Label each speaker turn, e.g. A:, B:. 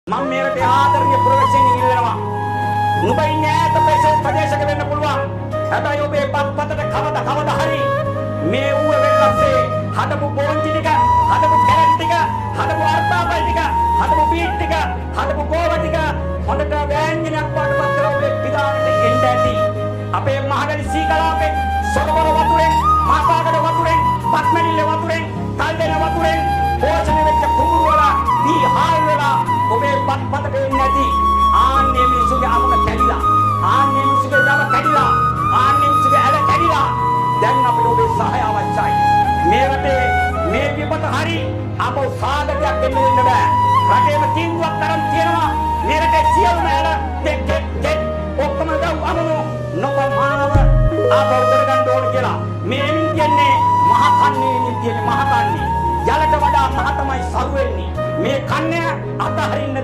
A: මම මේකට ආදරණීය පුරවැසියන් ඉල්ලනවා. නුඹ ඉන්නේ ඈත ප්‍රදේශයක වෙන්න පුළුවන්. හැබැයි ඔබේ පත්පතට කවදා හරි මේ ඌව වෙල්ලස්සේ හදපු බෝන්චි ටික, හදපු කැරට් ටික, හදපු අර්ථාපයි ටික, හදපු බීට් ටික, හදපු ගෝව ටික හොඳට වෑංජනයක් වඩපත් කරලා ඔබේ පිටානට එන්න ඇති. අපේ මහගලි සීකලාපේ සොරබර වතුරෙන්, මාපාගඩ වතුරෙන්, පත්මැනිල්ල වතුරෙන්, කල්දෙන වතුරෙන් පෝෂණය වෙච්ච කුඹුරු වල දී හාල් වල ඔබේ පත්පතට එන්න ඇති. ආන්නේ මිනිසුගේ අමුණ කැඩිලා, ආන්නේ මිනිසුගේ දව කැඩිලා, ආන්නේ මිනිසුගේ ඇල කැඩිලා. දැන් අපිට ඔබේ සහාය අවශ්‍යයි. මේ රටේ මේ විපත හරි අපෝ සාගතයක් දෙන්න වෙන්න බෑ. රටේම තීන්දුවක් තරම් තියෙනවා. මේ රටේ සියලුම ඇල දෙක් ඔක්කොම දව් අමුණු නොපමාව ආපහු කරගන්න ඕන කියලා. මේ කියන්නේ මහකන්නේ කියන්නේ මහකන්නේ. යලට වඩා මහ තමයි සරු වෙන්නේ. මේ කන්නේ අතහරින්න